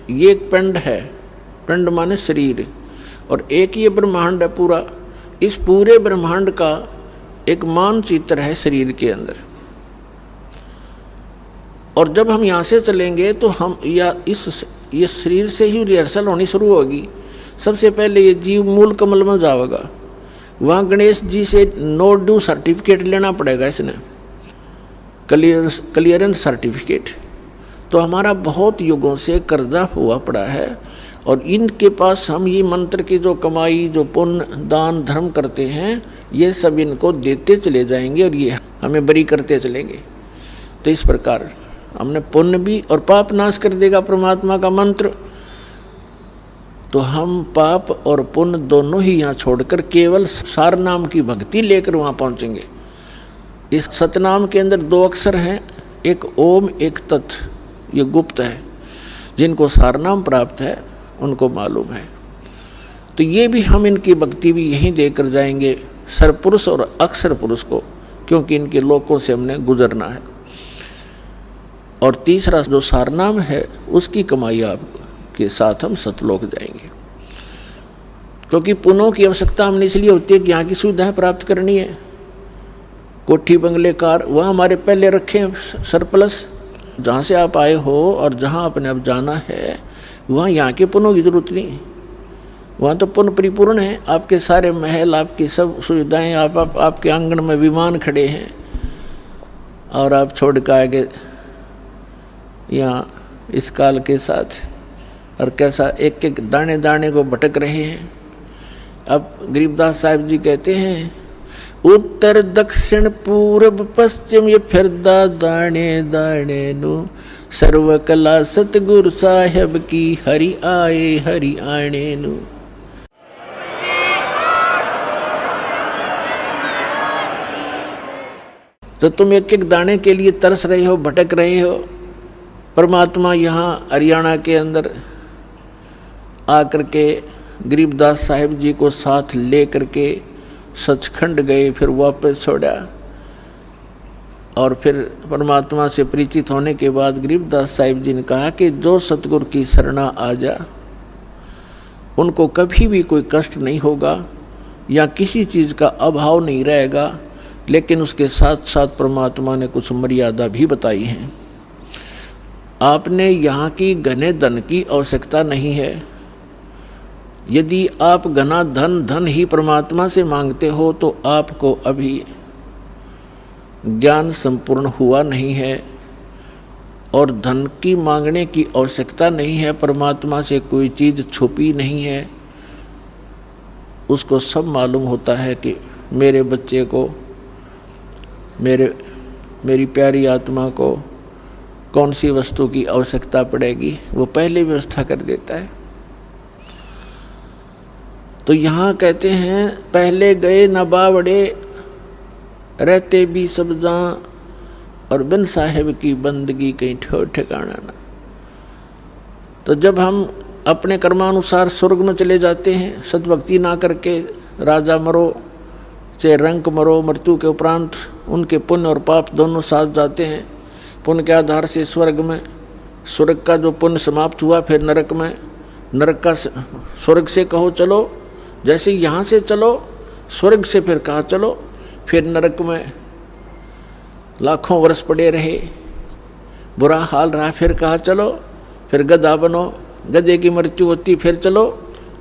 ये एक पिंड है, पिंड माने शरीर, और एक ये ब्रह्मांड है पूरा। इस पूरे ब्रह्मांड का एक मानचित्र है शरीर के अंदर। और जब हम यहाँ से चलेंगे तो हम ये शरीर से ही रिहर्सल होनी शुरू होगी। सबसे पहले ये जीव मूल कमल में जाएगा, वहाँ गणेश जी से नो ड्यू सर्टिफिकेट लेना पड़ेगा, इसने क्लियरेंस सर्टिफिकेट। तो हमारा बहुत युगों से कर्जा हुआ पड़ा है, और इनके पास हम ये मंत्र की जो कमाई, जो पुण्य दान धर्म करते हैं, ये सब इनको देते चले जाएंगे और ये हमें बरी करते चलेंगे। तो इस प्रकार हमने पुण्य भी और पाप नाश कर देगा परमात्मा का मंत्र। तो हम पाप और पुण्य दोनों ही यहाँ छोड़कर केवल सार नाम की भक्ति लेकर वहाँ पहुँचेंगे। इस सतनाम के अंदर 2 अक्षर हैं, एक ओम एक तत्। ये गुप्त है, जिनको सार नाम प्राप्त है उनको मालूम है। तो ये भी हम इनकी भक्ति भी यहीं देकर जाएंगे, सरपुरुष और अक्षर पुरुष को, क्योंकि इनके लोकों से हमने गुजरना है। और तीसरा जो सारनाम है उसकी कमाई आपके साथ हम सतलोक जाएंगे, क्योंकि पुण्यों की आवश्यकता हमने इसलिए होती है कि यहाँ की सुविधाएं प्राप्त करनी है। कोठी बंगले कार वह हमारे पहले रखे सरप्लस, जहाँ से आप आए हो और जहाँ आपने अब जाना है वहाँ यहाँ के पुण्यों की जरूरत नहीं। वहाँ तो पुण्य परिपूर्ण है, आपके सारे महल, आपकी सब सुविधाएं, आपके आंगन में विमान खड़े हैं, और आप छोड़ कर आगे यहाँ इस काल के साथ और कैसा एक एक दाने दाने को भटक रहे हैं। अब गरीबदास साहिब जी कहते हैं, उत्तर दक्षिण पूर्व पश्चिम ये फिरदा दाने दाने नु, सर्व कला सतगुरु साहेब की हरि आए हरि आने नु। तो तुम एक एक दाने के लिए तरस रहे हो, भटक रहे हो। परमात्मा यहाँ हरियाणा के अंदर आकर के गरीबदास साहिब जी को साथ ले करके सचखंड गए, फिर वापस छोड़ा, और फिर परमात्मा से परिचित होने के बाद गरीबदास साहिब जी ने कहा कि जो सतगुरु की शरणा आ जा उनको कभी भी कोई कष्ट नहीं होगा या किसी चीज़ का अभाव नहीं रहेगा। लेकिन उसके साथ साथ परमात्मा ने कुछ मर्यादा भी बताई हैं। आपने यहाँ की घने धन की आवश्यकता नहीं है। यदि आप घना धन ही परमात्मा से मांगते हो तो आपको अभी ज्ञान संपूर्ण हुआ नहीं है, और धन की मांगने की आवश्यकता नहीं है। परमात्मा से कोई चीज़ छुपी नहीं है, उसको सब मालूम होता है कि मेरे बच्चे को, मेरी प्यारी आत्मा को कौन सी वस्तु की आवश्यकता पड़ेगी, वो पहले व्यवस्था कर देता है। तो यहाँ कहते हैं, पहले गए न बावड़े रहते भी सब जहाँ, और बिन साहेब की बंदगी कहीं ठो ठिकाना ना। तो जब हम अपने कर्मानुसार स्वर्ग में चले जाते हैं, सद्भक्ति ना करके राजा मरो चाहे रंक मरो, मृत्यु के उपरांत उनके पुण्य और पाप दोनों साथ जाते हैं। पुण्य के आधार से स्वर्ग में, स्वर्ग का जो पुण्य समाप्त हुआ फिर नरक में, नरक का स्वर्ग से कहो चलो, जैसे यहाँ से चलो स्वर्ग से फिर कहा चलो, फिर नरक में लाखों वर्ष पड़े रहे, बुरा हाल रहा, फिर कहा चलो, फिर गधा बनो, गधे की मृत्यु होती फिर चलो,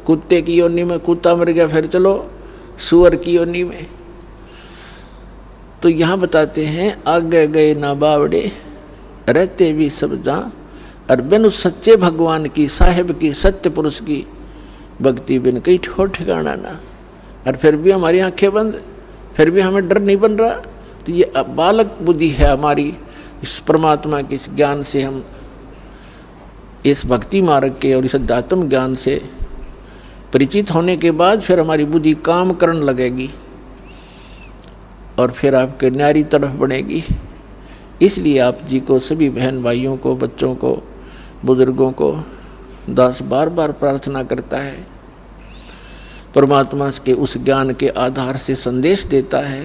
कुत्ते की योनि में कुत्ता मर गया फिर चलो सुअर की योनि में। तो यहाँ बताते हैं, आगे गए ना बावड़े रहते भी सब जहाँ, और बिन उस सच्चे भगवान की, साहिब की, सत्य पुरुष की भक्ति बिन कहीं ठोर ठिकाना ना। और फिर भी हमारी आंखें बंद, फिर भी हमें डर नहीं बन रहा। तो ये बालक बुद्धि है हमारी। इस परमात्मा के इस ज्ञान से, हम इस भक्ति मार्ग के और इस अध्यात्म ज्ञान से परिचित होने के बाद फिर हमारी बुद्धि काम करने लगेगी और फिर आपके न्यारी तरफ बढ़ेगी। इसलिए आप जी को, सभी बहन भाइयों को, बच्चों को, बुजुर्गों को दास बार बार प्रार्थना करता है, परमात्मा के उस ज्ञान के आधार से संदेश देता है